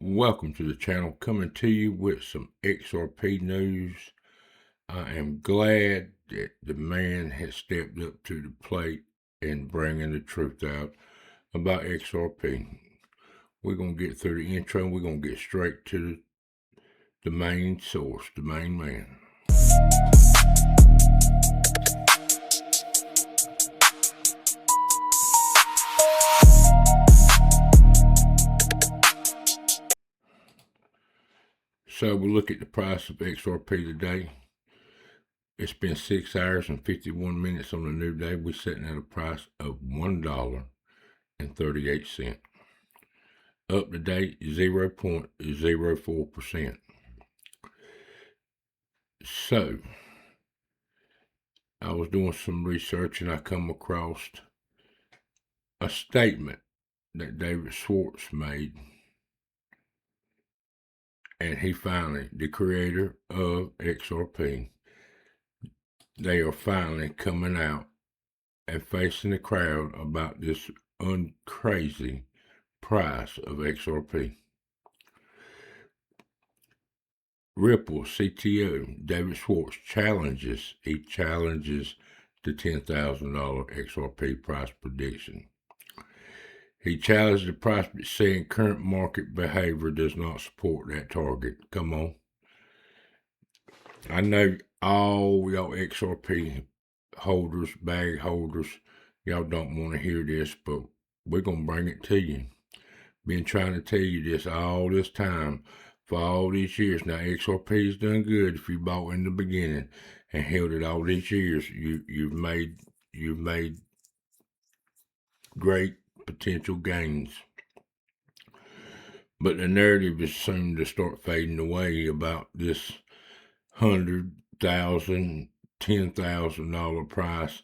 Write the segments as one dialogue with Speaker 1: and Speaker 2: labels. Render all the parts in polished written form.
Speaker 1: Welcome to the channel, coming to you with some XRP news. I am glad that the man has stepped up to the plate and bringing the truth out about XRP. We're going to get through the intro and we're going to get straight to the main source, the main man. So we look at the price of XRP today. It's been 6 hours and 51 minutes on the new day. We're sitting at a price of $1.38. Up to date, 0.04%. So, I was doing some research and I come across a statement that David Schwartz made. And he finally, the creator of XRP, they are finally coming out and facing the crowd about this crazy price of XRP. Ripple CTO David Schwartz challenges the $10,000 XRP price prediction. He challenged the price, saying current market behavior does not support that target. Come on. I know all y'all XRP holders, bag holders, y'all don't want to hear this, but we're going to bring it to you. Been trying to tell you this all this time, for all these years. Now, XRP's done good if you bought in the beginning and held it all these years. You've made great potential gains. But the narrative is soon to start fading away about this $100,000, $10,000 price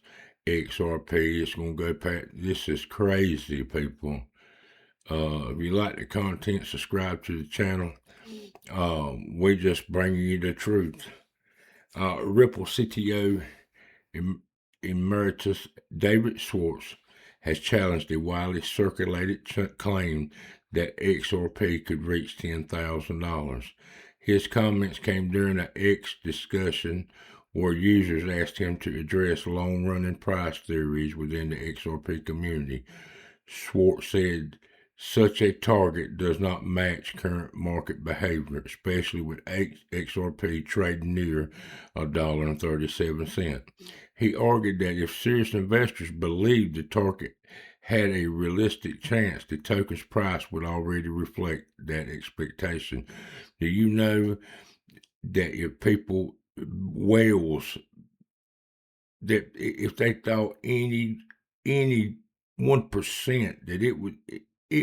Speaker 1: XRP. It's going to go past. This is crazy, people. If you like the content, subscribe to the channel. We just bringing you the truth. Ripple CTO Emeritus David Schwartz has challenged the widely circulated claim that XRP could reach $10,000. His comments came during an X discussion where users asked him to address long-running price theories within the XRP community. Schwartz said such a target does not match current market behavior, especially with XRP trading near $1.37. He argued that if serious investors believed the target had a realistic chance, the token's price would already reflect that expectation. Do you know that if people, whales, that if they thought any 1% that it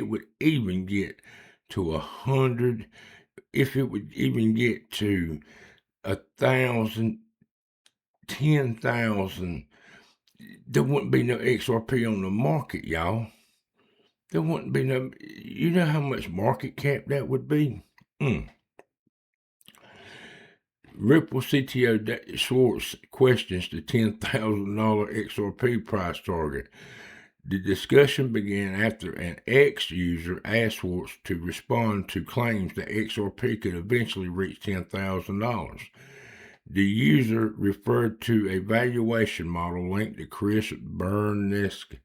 Speaker 1: would even get to 100, if it would even get to 1,000, 10,000, there wouldn't be no XRP on the market, y'all. There wouldn't be no, you know how much market cap that would be? Ripple CTO Schwartz questions the $10,000 XRP price target. The discussion began after an X user asked Schwartz to respond to claims that XRP could eventually reach $10,000. The user referred to a valuation model linked to Chris Burnisk,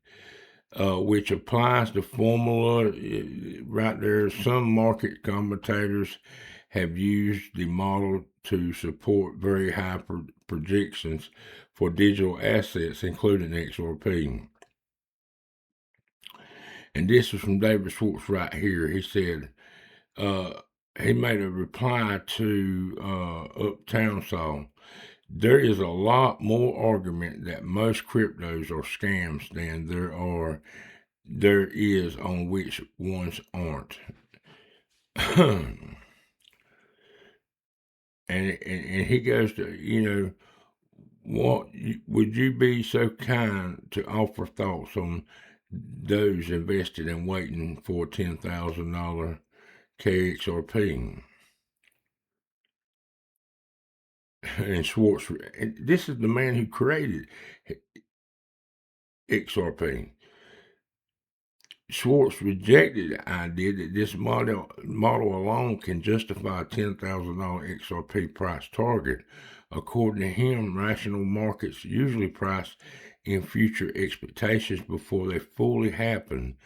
Speaker 1: which applies the formula right there. Some market commentators have used the model to support very high projections for digital assets, including XRP. And this is from David Schwartz right here. He said, he made a reply to Uptown Song. There is a lot more argument that most cryptos are scams than there is on which ones aren't. And he goes to, what would you be so kind to offer thoughts on those invested and waiting for $10,000 KXRP? And Schwartz, and this is the man who created XRP. Schwartz rejected the idea that this model alone can justify a $10,000 XRP price target. According to him, rational markets usually price in future expectations before they fully happen.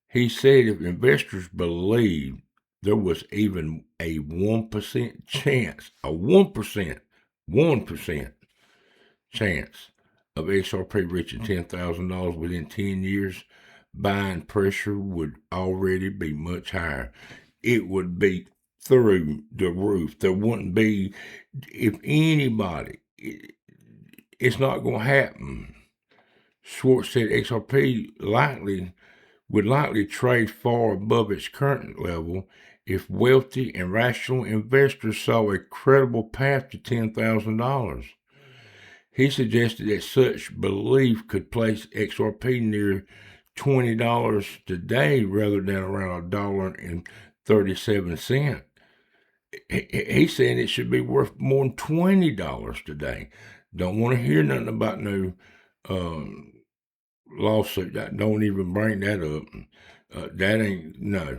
Speaker 1: He said if investors believed there was even a 1% chance, a 1% chance of XRP reaching $10,000 within 10 years, buying pressure would already be much higher. It would be through the roof. There wouldn't be, if anybody, it's not going to happen. Schwartz said XRP would likely trade far above its current level if wealthy and rational investors saw a credible path to $10,000. He suggested that such belief could place XRP near $20 today rather than around $1.37. He's saying it should be worth more than $20 today. Don't want to hear nothing about no lawsuit. Don't even bring that up. That ain't, no.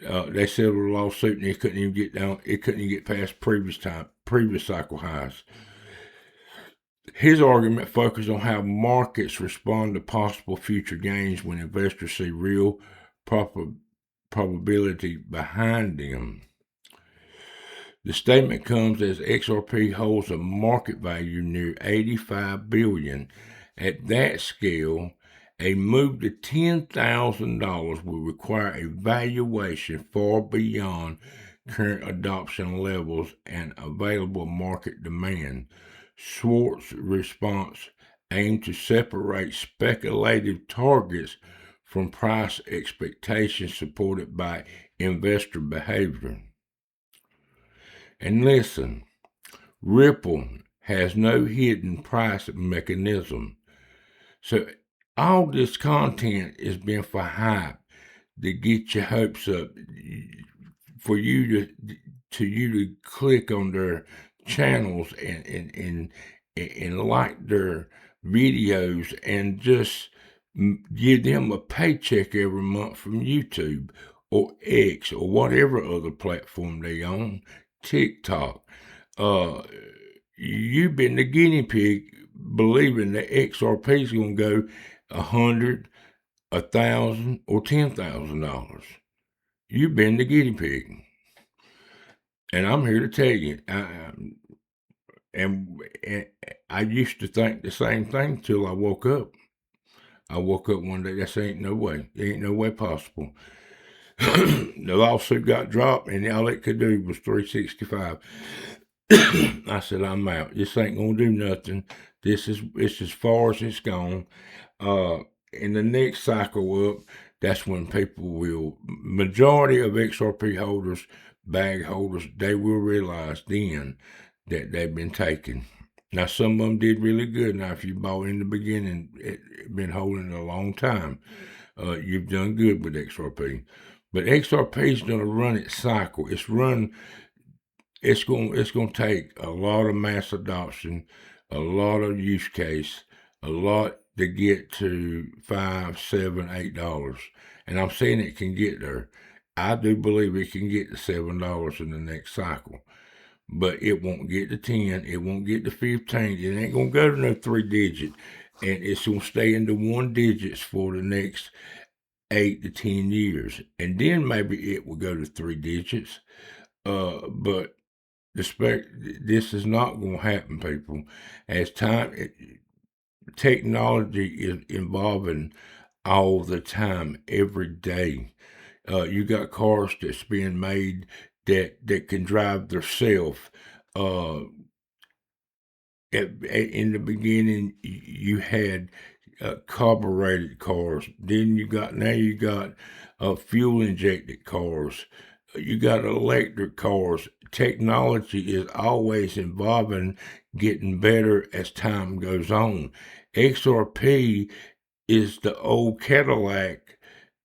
Speaker 1: They settled a lawsuit and it couldn't even get down. It couldn't even get past previous cycle highs. His argument focused on how markets respond to possible future gains when investors see real probability behind them. The statement comes as XRP holds a market value near $85 billion. At that scale, a move to $10,000 will require a valuation far beyond current adoption levels and available market demand. Schwartz's response aimed to separate speculative targets from price expectations supported by investor behavior. And listen, Ripple has no hidden price mechanism. So all this content is being for hype to get your hopes up, for you to click on their channels and like their videos and just give them a paycheck every month from YouTube or X or whatever other platform they own, TikTok. You've been the guinea pig believing that XRP is going to go $100, $1,000, or $10,000. You've been the guinea pig. And I'm here to tell you, and I used to think the same thing till I woke up. I woke up one day, this ain't no way. There ain't no way possible. The lawsuit got dropped, and all it could do was 365. I said, I'm out. This ain't gonna do nothing. It's as far as it's gone. In the next cycle up, that's when people will, majority of XRP holders, bag holders, they will realize then that they've been taken. Now, some of them did really good. Now, if you bought in the beginning, been holding it a long time, you've done good with XRP. But XRP is going to run its cycle. It's going to take a lot of mass adoption, a lot of use case, a lot to get to $5, $7, $8. And I'm saying it can get there. I do believe it can get to $7 in the next cycle. But it won't get to 10. It won't get to 15. It ain't going to go to no 3-digit. And it's going to stay in the 1 digits for the next 8 to 10 years. And then maybe it will go to 3 digits. But this is not going to happen, people. As technology is evolving all the time, every day. You got cars that's being made that can drive themselves. In the beginning, you had carbureted cars. Then you got fuel injected cars. You got electric cars. Technology is always evolving, getting better as time goes on. XRP is the old Cadillac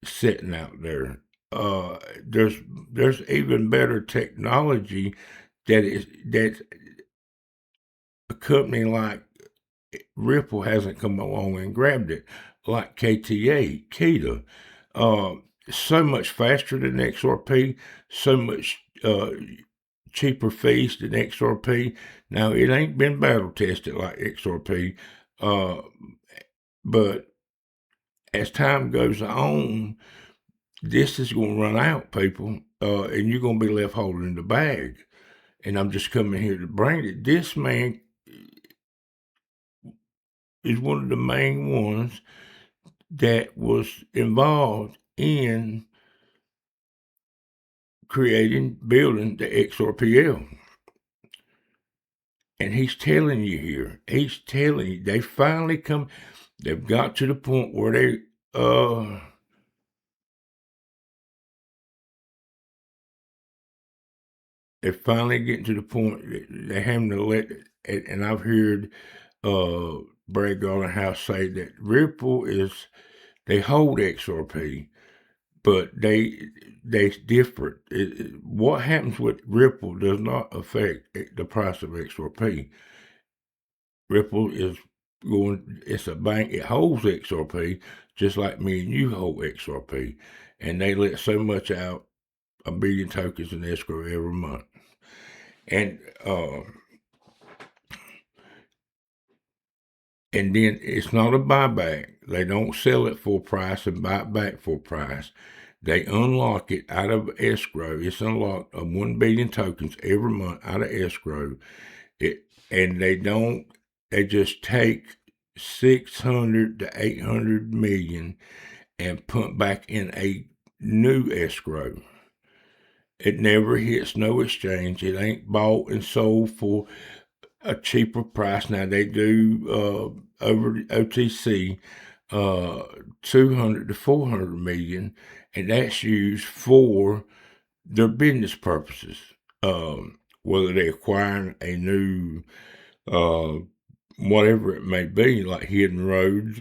Speaker 1: sitting out there. There's even better technology that a company like Ripple hasn't come along and grabbed it. like KETA. So much faster than XRP, so much cheaper fees than XRP. Now, it ain't been battle tested like XRP, but as time goes on, this is going to run out, people, and you're going to be left holding the bag. And I'm just coming here to bring it. This man is one of the main ones that was involved in building the XRPL. And he's telling you here, they finally they've got to the point where they're finally getting to the point that they're having to let, and I've heard Brad Garlinghouse say that Ripple they hold XRP, but they different. What happens with Ripple does not affect the price of XRP. Ripple it's a bank, it holds XRP just like me and you hold XRP, and they let so much out, 1 billion tokens in escrow every month. And then it's not a buyback. They don't sell it full price and buy it back full price. They unlock it out of escrow. It's unlocked 1 billion tokens every month out of escrow. And they just take 600 to 800 million and pump back in a new escrow. It never hits no exchange. It ain't bought and sold for a cheaper price. Now they do over the OTC 200 to 400 million, and that's used for their business purposes. Whether they're acquiring a new whatever it may be, like hidden roads,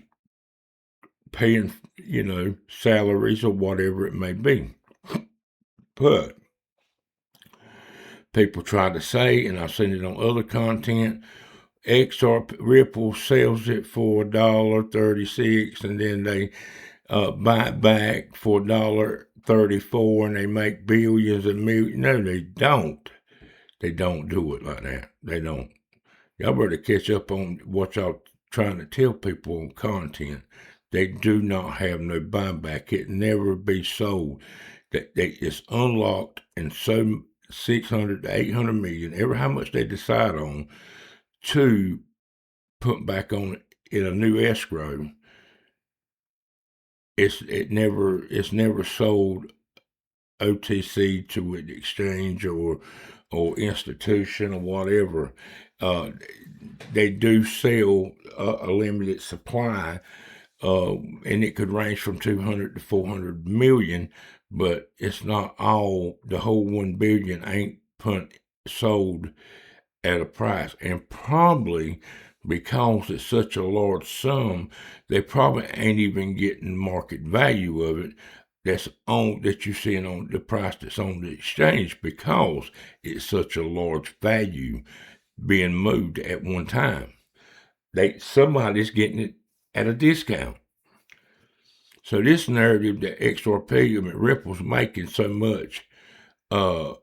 Speaker 1: paying salaries or whatever it may be. But people try to say, and I've seen it on other content, XRP Ripple sells it for $1.36, and then they buy it back for $1.34, and they make billions and millions. No, they don't. They don't do it like that. They don't. Y'all better catch up on what y'all trying to tell people on content. They do not have no buyback. It never be sold. It's unlocked, and so 600 to 800 million, how much they decide on, to put back on in a new escrow. It's never sold OTC to an exchange or institution or whatever. They do sell a limited supply, and it could range from 200 to 400 million, but it's not all. The whole 1 billion ain't sold at a price, and probably because it's such a large sum, they probably ain't even getting market value of it that you're seeing on the price that's on the exchange, because it's such a large value being moved at one time. Somebody's getting it at a discount. So this narrative that XRP, Ripple's making so much by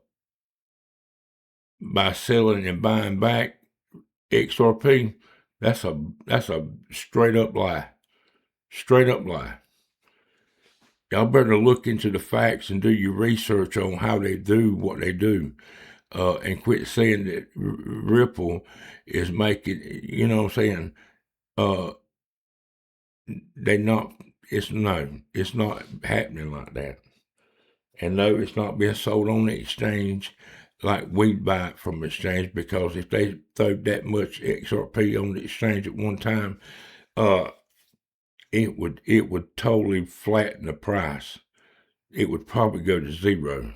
Speaker 1: selling and buying back XRP, that's a straight up lie. Straight up lie. Y'all better look into the facts and do your research on how they do what they do, and quit saying that Ripple is making. You know what I'm saying? It's not happening like that. And no, it's not being sold on the exchange like we buy it from exchange, because if they throw that much XRP on the exchange at one time, it would totally flatten the price. It would probably go to zero.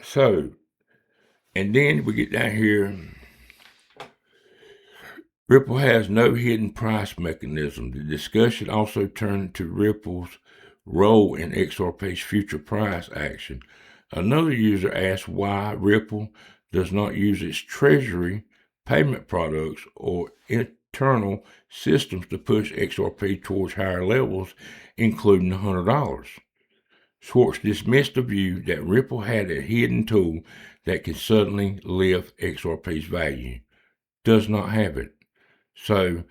Speaker 1: So, and then we get down here. Ripple has no hidden price mechanism. The discussion also turned to Ripple's role in XRP's future price action. Another user asked why Ripple does not use its treasury payment products or internal systems to push XRP towards higher levels, including $100. Schwartz dismissed the view that Ripple had a hidden tool that could suddenly lift XRP's value. Does not have it. So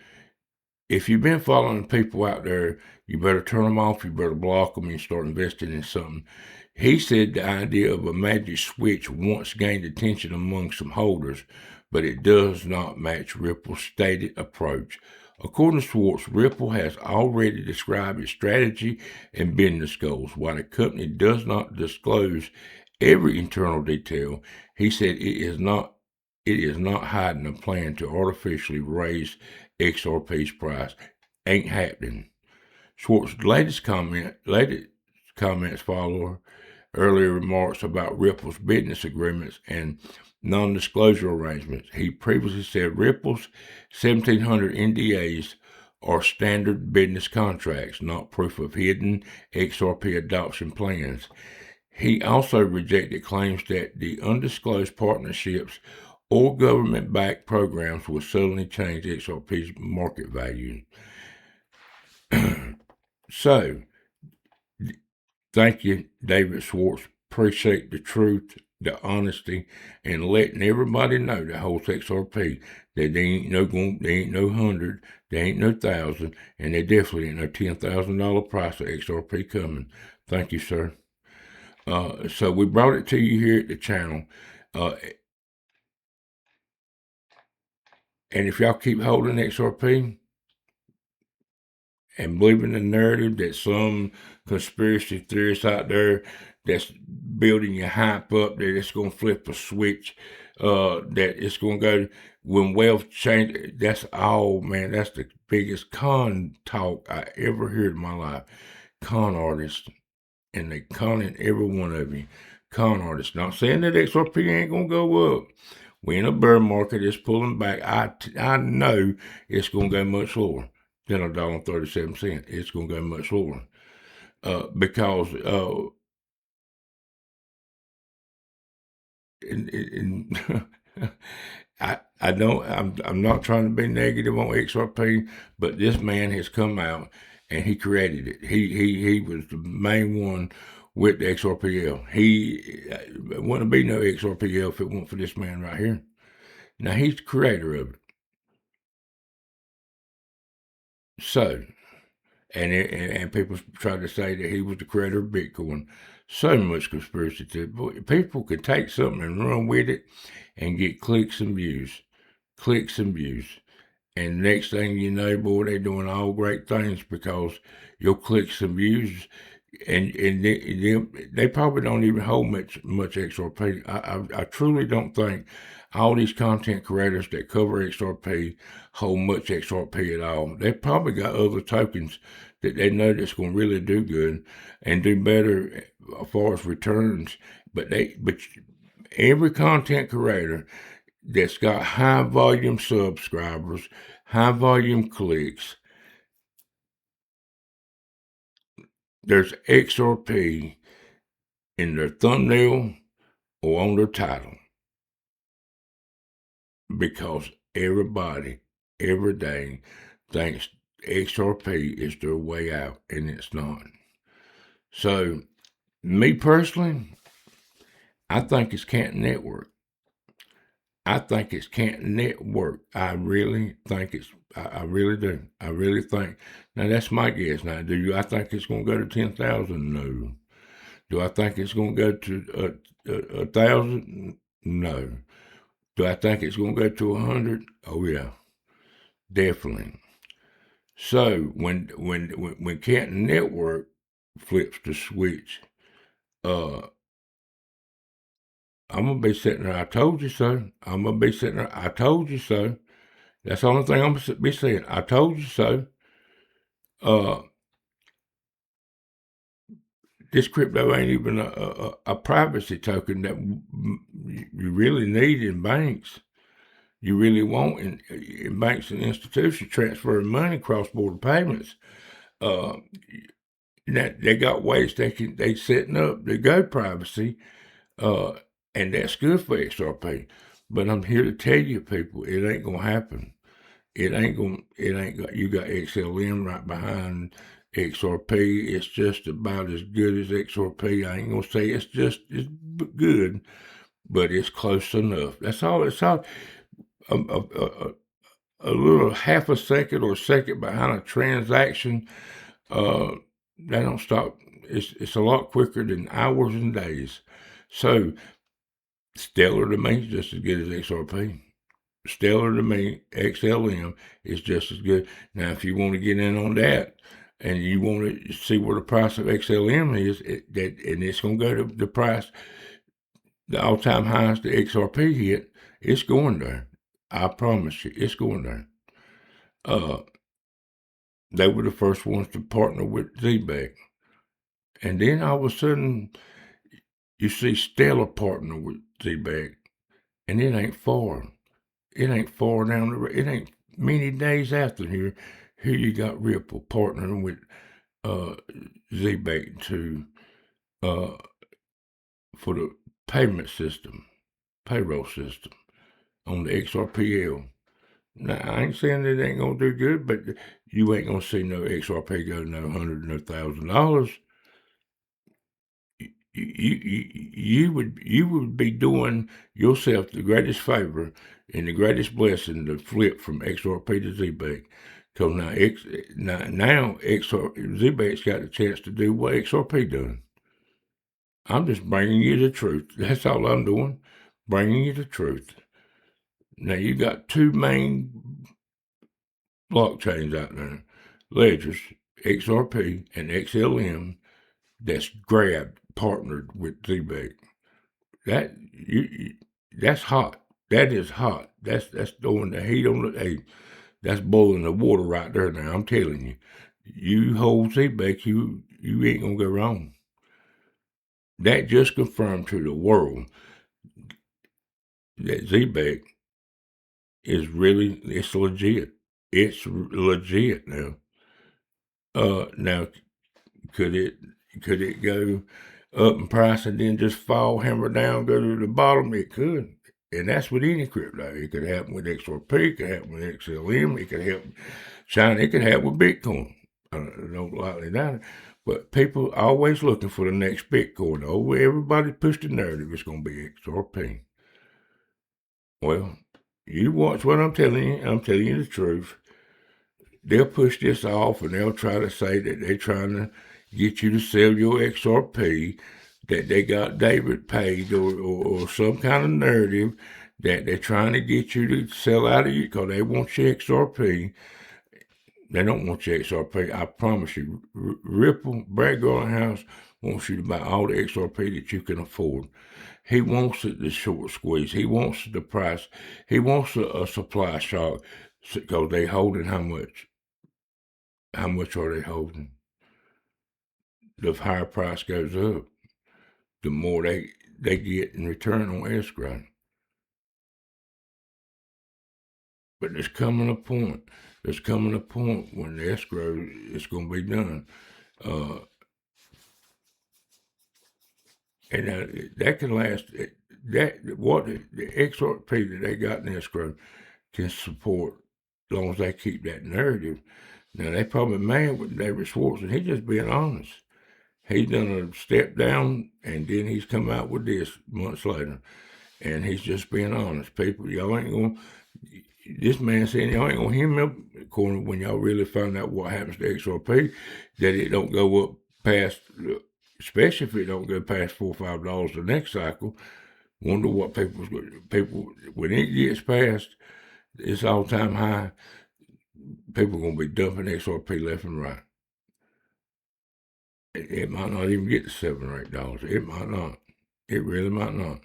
Speaker 1: if you've been following people out there, you better turn them off, you better block them, and start investing in something. He said the idea of a magic switch once gained attention among some holders, but it does not match Ripple's stated approach. According to Schwartz, Ripple has already described its strategy and business goals. While the company does not disclose every internal detail, he said it is not hiding a plan to artificially raise XRP's price. Ain't happening. Schwartz's latest comments follow earlier remarks about Ripple's business agreements and non-disclosure arrangements. He previously said Ripple's 1,700 NDAs are standard business contracts, not proof of hidden XRP adoption plans. He also rejected claims that the undisclosed partnerships or government-backed programs will suddenly change XRP's market value. So, thank you, David Schwartz. Appreciate the truth, the honesty, and letting everybody know that holds XRP that they ain't no 100, they ain't no 1,000, and they definitely ain't no $10,000 price of XRP coming. Thank you, sir. So we brought it to you here at the channel. And if y'all keep holding XRP and believing the narrative that some conspiracy theorists out there that's building your hype up that it's going to flip a switch, that it's going to go when wealth change, that's all, man. That's the biggest con talk I ever heard in my life. Con artists, and they conning every one of you. Con artists. Not saying that XRP ain't going to go up. We in a bear market, it's pulling back. I know it's going to go much lower than $1.37. It's going to go much lower because I'm not trying to be negative on XRP, but this man has come out and he created it. He was the main one with the XRPL. He wouldn't be no XRPL if it weren't for this man right here. Now he's the creator of it. So, and people try to say that he was the creator of Bitcoin. So much conspiracy theory. People could take something and run with it and get clicks and views. Clicks and views. And next thing you know, boy, they're doing all great things because your clicks and views, and they probably don't even hold much XRP. I truly don't think all these content creators that cover XRP hold much XRP at all. They probably got other tokens that they know that's going to really do good and do better as far as returns. But every content creator that's got high volume subscribers, high volume clicks, there's XRP in their thumbnail or on their title because everybody every day thinks XRP is their way out, and it's not. So, me personally, I think it's Canton Network. I think it's Canton Network. I really think I really do. I really think. Now, that's my guess. Now, I think it's going to go to 10,000? No. Do I think it's going to go to 1,000? No. Do I think it's going to go to 100? Oh, yeah. Definitely. So, when Canton Network flips the switch, I'm going to be sitting there, I told you so. I'm going to be sitting there, I told you so. That's the only thing I'm going to be saying. I told you so. This crypto ain't even a privacy token that you really need in banks. You really want in banks and institutions transferring money, cross-border payments. They got ways they setting up to go privacy. And that's good for XRP. But I'm here to tell you, people, it ain't going to happen. it ain't got, you got XLM right behind XRP. It's just about as good as XRP. I ain't gonna say it's good, but it's close enough. That's all. It's all a little half a second or a second behind a transaction. They don't stop. It's a lot quicker than hours and days. So Stellar to me is just as good as XRP. Stellar to me, XLM is just as good. Now, if you want to get in on that and you want to see where the price of XLM is, and it's going to go to the price, the all-time highs the XRP hit, it's going there. I promise you, it's going there. They were the first ones to partner with ZBEC. And then all of a sudden, you see Stellar partner with ZBEC, and it ain't far. It ain't far down the road. It ain't many days after here. Here you got Ripple partnering with ZBEC for the payment system, payroll system on the XRPL. Now, I ain't saying that it ain't going to do good, but you ain't going to see no XRP go no $100, no $1,000. You would be doing yourself the greatest favor and the greatest blessing to flip from XRP to ZBEC. Because now ZBEC's got a chance to do what XRP done. I'm just bringing you the truth. That's all I'm doing, bringing you the truth. Now, you got two main blockchains out there, ledgers, XRP and XLM, that's partnered with ZBEC. That's hot. That is hot. That's throwing the heat on the. Hey, that's boiling the water right there. Now I'm telling you, you hold ZBEC, you ain't gonna go wrong. That just confirmed to the world that ZBEC is it's legit. It's legit now. Now could it go up in price and then just fall, hammer down, go to the bottom? It could. And that's with any crypto. It could happen with XRP, it could happen with XLM, it could happen China, it could happen with Bitcoin. I don't likely doubt it. But people are always looking for the next Bitcoin. Oh, everybody pushed the narrative it's going to be XRP. Well, you watch what I'm telling you. I'm telling you the truth. They'll push this off and they'll try to say that they're trying to get you to sell your XRP, that they got David paid or some kind of narrative that they're trying to get you to sell out of you because they want your XRP. They don't want your XRP. I promise you. Ripple, Brad Garlinghouse wants you to buy all the XRP that you can afford. He wants it the short squeeze. He wants the price. He wants a supply shock because they holding how much? How much are they holding? The higher price goes up, the more they get in return on escrow. But there's coming a point. There's coming a point when the escrow is going to be done. And that can last. What the XRP that they got in escrow can support as long as they keep that narrative. Now, they probably mad with David Schwartz, and he's just being honest. He's done a step down, and then he's come out with this months later. And he's just being honest. People, y'all ain't going to, this man saying y'all ain't going to hear me up the corner when y'all really find out what happens to XRP, that it don't go up past, especially if it don't go past $4 or $5 the next cycle. Wonder what people, when it gets past its all-time high, people are going to be dumping XRP left and right. It might not even get to $7 or $8. It might not. It really might not.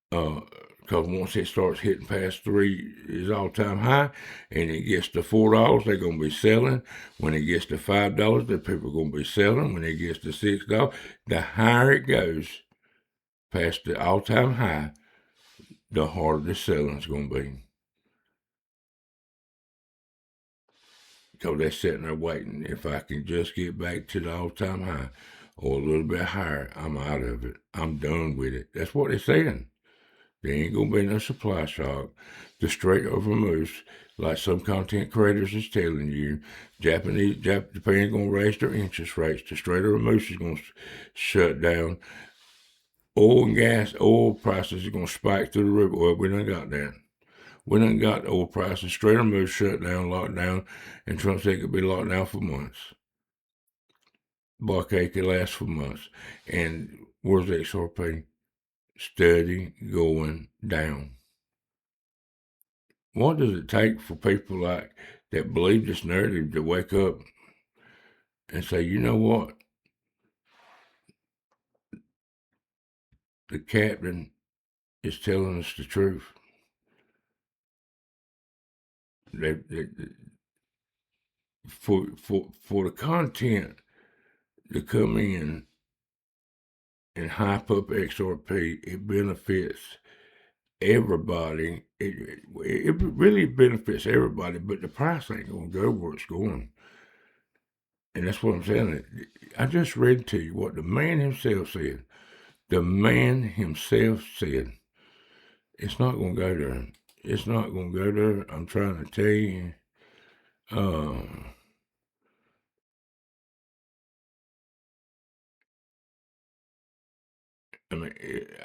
Speaker 1: Because once it starts hitting past 3 is all-time high, and it gets to $4, they're going to be selling. When it gets to $5, the people are going to be selling. When it gets to $6, the higher it goes past the all-time high, the harder the selling is going to be. Because they're sitting there waiting. If I can just get back to the all-time high or a little bit higher, I'm out of it. I'm done with it. That's what they're saying. There ain't going to be no supply shock. The straight over moves. like some content creators is telling you. Japan's going to raise their interest rates. The Strait of Hormuz is going to shut down. Oil prices are going to spike through the roof. Well, we done got that. We done got oil prices. Strait of Hormuz shut down, locked down, and Trump said it could be locked down for months. Blockade could last for months. And where's XRP? Steady going down. What does it take for people like that believe this narrative to wake up and say, you know what? The captain is telling us the truth. For the content to come in and hype up XRP, it benefits everybody. It really benefits everybody, but the price ain't going to go where it's going. And that's what I'm saying. I just read to you what the man himself said. The man himself said, it's not going to go there. It's not going to go there. I'm trying to tell you. I mean,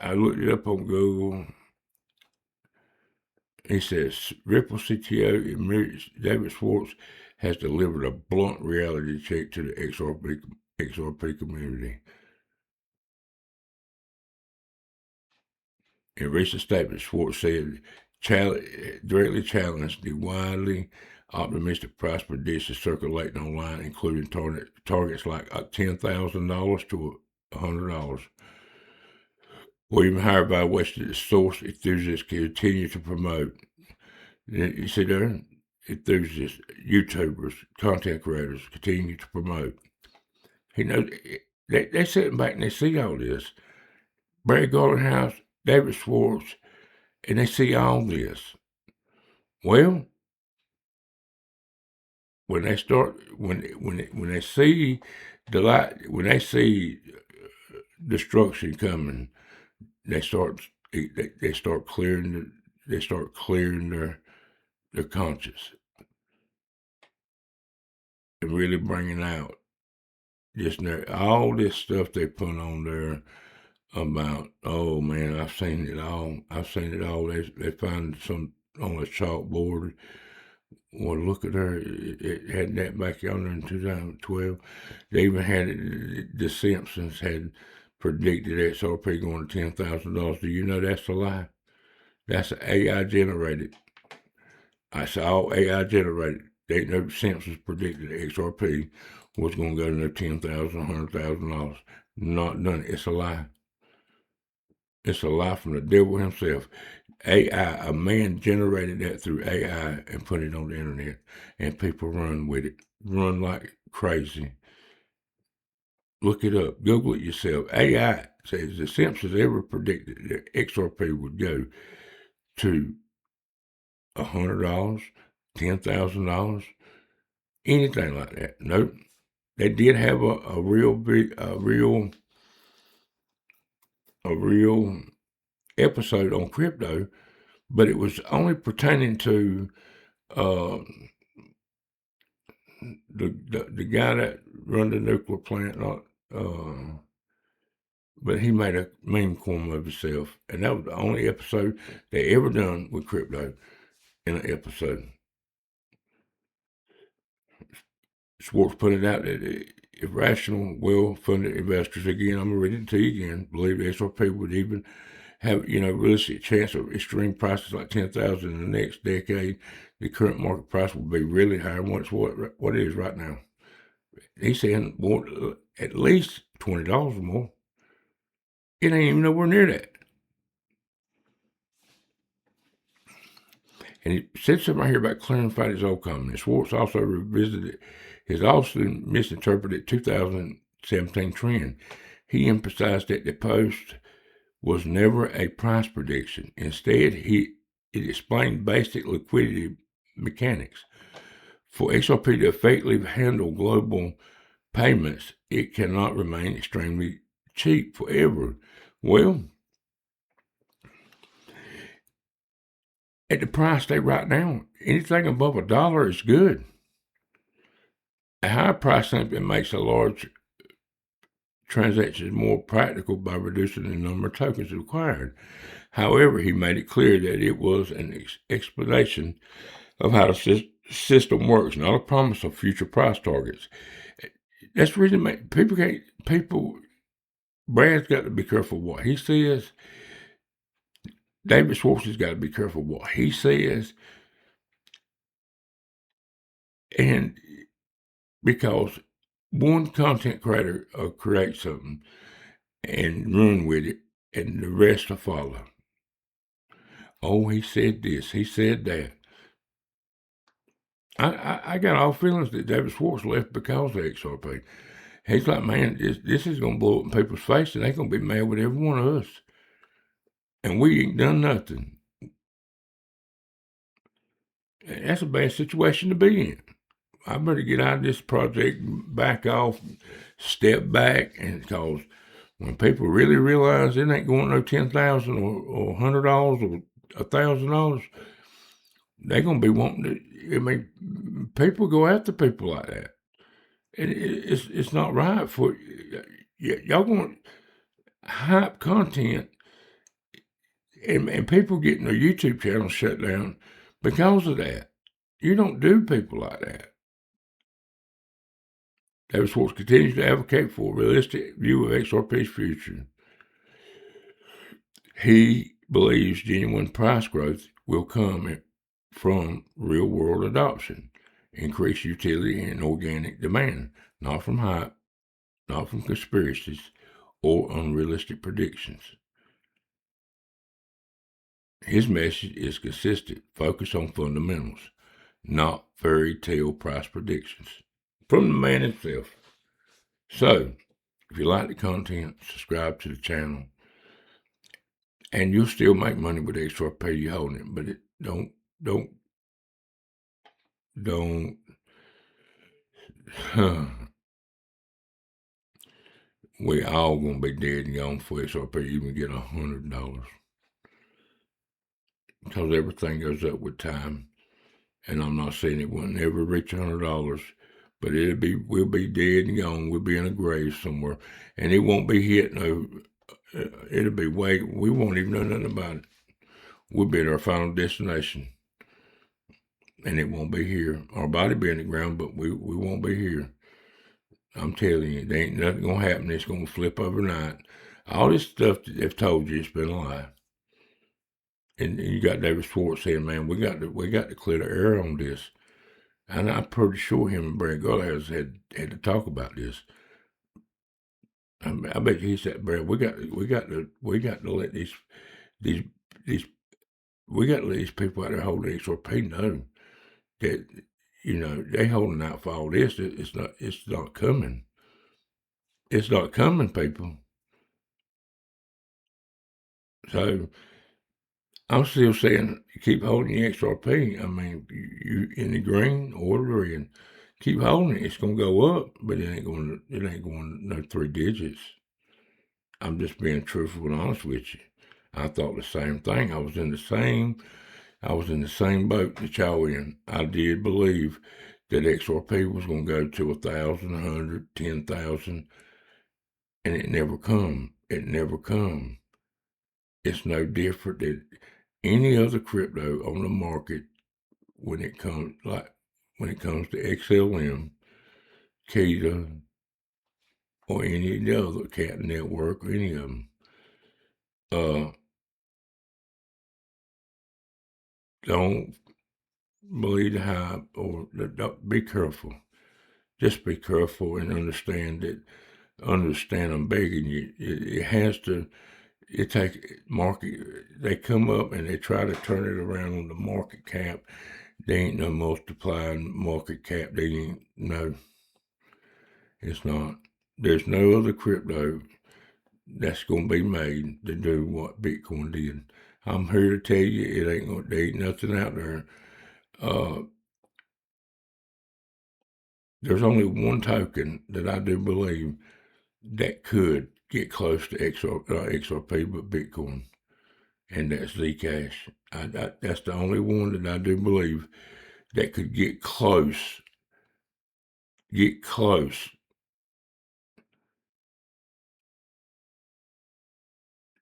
Speaker 1: I looked it up on Google. He says, Ripple CTO Emeritus David Schwartz has delivered a blunt reality check to the XRP community. In a recent statement, Schwartz said, directly challenged the widely optimistic price predictions circulating online, including targets like $10,000 to $100. Or even higher valuation the source enthusiasts continue to promote. You see there? Enthusiasts, YouTubers, content creators continue to promote. He knows they're sitting back and they see all this. Barry Gardenhouse, David Schwartz, and they see all this. Well, when they start, when they see the light, when they see destruction coming, they start clearing their conscience and really bringing out just all this stuff they put on there about, oh man, I've seen it all. They find some on a chalkboard. Well, look at her. It had that back yonder in 2012. They even had it, the Simpsons had predicted XRP going to $10,000. Do you know that's a lie? That's AI generated. I saw all AI generated. They know Simpsons predicted XRP was going to go to no $10,000, $100,000. Not done. It's a lie. It's a lie from the devil himself. AI, a man generated that through AI and put it on the internet, and people run with it, run like crazy. Look it up. Google it yourself. AI says the Simpsons ever predicted that XRP would go to $100, $10,000, anything like that. Nope. They did have a real episode on crypto, but it was only pertaining to the guy that run the nuclear plant, but he made a meme coin of himself, and that was the only episode they ever done with crypto in an episode. Schwartz pointed out that if rational, well-funded investors, again, I'm going to read it to you again, believe XRP would even have, realistic chance of extreme prices like $10,000 in the next decade, the current market price will be really high. What's what it is right now. He's saying more, at least $20 or more. It ain't even nowhere near that. And he said something right here about clarifying his old comment. Schwartz also revisited his often misinterpreted 2017 trend. He emphasized that the post was never a price prediction. Instead, it explained basic liquidity mechanics. For XRP to effectively handle global payments, it cannot remain extremely cheap forever. Well, at the price they right now, anything above $1 is good. A higher price simply makes a large transaction more practical by reducing the number of tokens required. However, he made it clear that it was an explanation of how the system works, not a promise of future price targets. That's the reason Brad's got to be careful what he says. David Schwartz has got to be careful what he says. And because one content creator creates something and run with it, and the rest will follow. Oh, he said this, he said that. I got all feelings that David Schwartz left because of XRP. He's like, man, this is going to blow up in people's face, and they're going to be mad with every one of us. And we ain't done nothing. That's a bad situation to be in. I better get out of this project, back off, step back, and because when people really realize it ain't going no $10,000 or $100 or $1,000, they're going to be wanting to. I mean, people go after people like that. It's not right for y'all want hype content, and people getting their YouTube channels shut down because of that. You don't do people like that. David Schwartz continues to advocate for a realistic view of XRP's future. He believes genuine price growth will come from real-world adoption, increased utility, and organic demand, not from hype, not from conspiracies, or unrealistic predictions. His message is consistent, focus on fundamentals, not fairy tale price predictions. From the man himself. So, if you like the content, subscribe to the channel. And you'll still make money with XRP you holding it, but don't we all gonna be dead and gone for XRP even get $100. Because everything goes up with time. And I'm not saying it will never reach $100, but we'll be dead and gone. We'll be in a grave somewhere. And it won't be hit it'll be we won't even know nothing about it. We'll be at our final destination. And it won't be here. Our body be in the ground, but we won't be here. I'm telling you, there ain't nothing gonna happen. It's gonna flip overnight. All this stuff that they've told you, it's been a lie. And you got David Schwartz saying, "Man, we got to clear the air on this." And I'm pretty sure him and Brad Gulliver's had to talk about this. I bet you he said, "Brad, we got to let these people out there holding XRP know that they holding out for all this. It's not coming. It's not coming, people." So I'm still saying keep holding your XRP. I mean, you in the green or the red, keep holding it. It's gonna go up, but it ain't going no 3 digits. I'm just being truthful and honest with you. I thought the same thing. I was in the same boat that y'all in. I did believe that XRP was gonna go to 1,000, 100, 10,000, and it never come. It never come. It's no different than any other crypto on the market when it comes to XLM, Kita, or any of the other cat network, or any of them. Don't believe the hype, or be careful. Just be careful and understand I'm begging you. It has to. It take market. They come up and they try to turn it around on the market cap. They ain't no multiplying market cap. They ain't no. It's not. There's no other crypto that's gonna be made to do what Bitcoin did. I'm here to tell you, there ain't nothing out there. There's only one token that I do believe that could get close to XRP, but Bitcoin. and that's Zcash. That's the only one that I do believe that could get close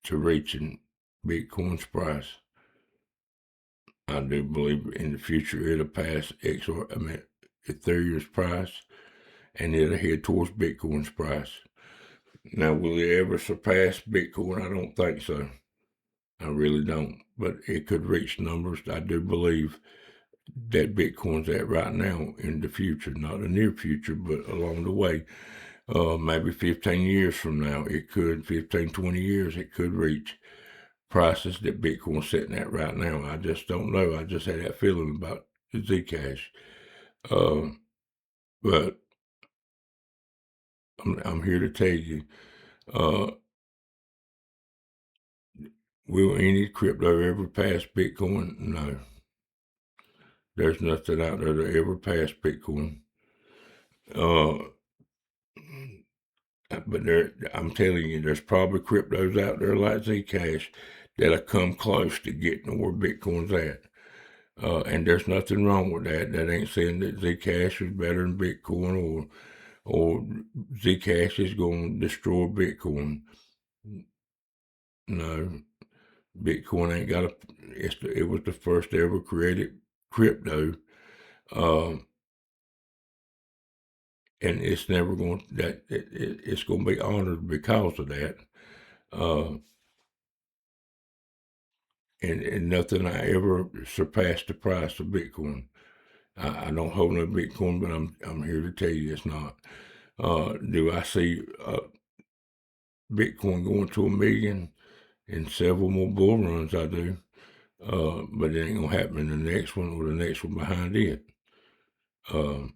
Speaker 1: to reaching Bitcoin's price. I do believe in the future it'll pass Ethereum's price, and it'll head towards Bitcoin's price. Now, will it ever surpass Bitcoin? I don't think so. I really don't. But it could reach numbers. I do believe that Bitcoin's at right now in the future, not the near future, but along the way. Maybe 15 years from now, it could, 15, 20 years, it could reach prices that Bitcoin's sitting at right now. I just don't know. I just had that feeling about Zcash. But I'm here to tell you, will any crypto ever pass Bitcoin? No. There's nothing out there to ever pass Bitcoin. But I'm telling you, there's probably cryptos out there like Zcash that'll come close to getting where Bitcoin's at. And there's nothing wrong with that. That ain't saying that Zcash is better than Bitcoin or Zcash is going to destroy Bitcoin. No, Bitcoin ain't got it was the first ever created crypto. And it's never going that it's going to be honored because of that. And nothing I ever surpassed the price of Bitcoin. I don't hold no Bitcoin, but I'm here to tell you it's not. Do I see Bitcoin going to 1 million in several more bull runs? I do. But it ain't gonna happen in the next one or the next one behind it. And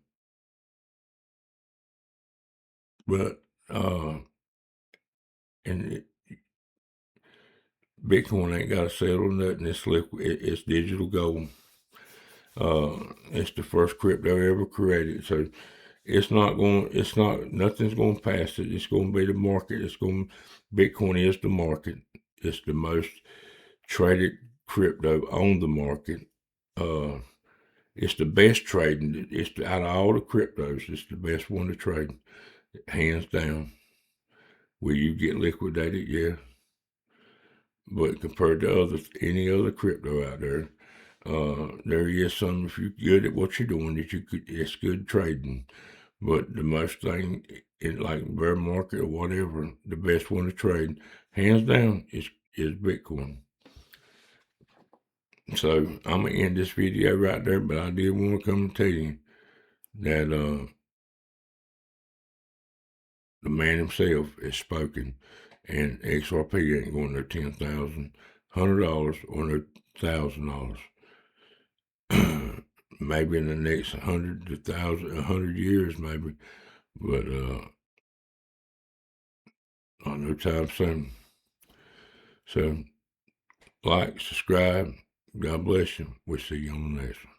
Speaker 1: Bitcoin ain't got to settle nothing. It's liquid. It's digital gold. It's the first crypto ever created. So nothing's going to pass it. It's going to be the market. Bitcoin is the market. It's the most traded crypto on the market. It's the best trading. Out of all the cryptos, it's the best one to trade, hands down. Will you get liquidated? Yeah. But compared to any other crypto out there, there is some, if you're good at what you're doing, it's good trading. But the most thing in like bear market or whatever, the best one to trade, hands down, is Bitcoin. So I'm gonna end this video right there, but I did want to come and tell you that the man himself is spoken, and XRP ain't going to $10,000, $100 or no $1,000. Maybe in the next 100 years, maybe, but not no time soon. So, like, subscribe. God bless you. We'll see you on the next one.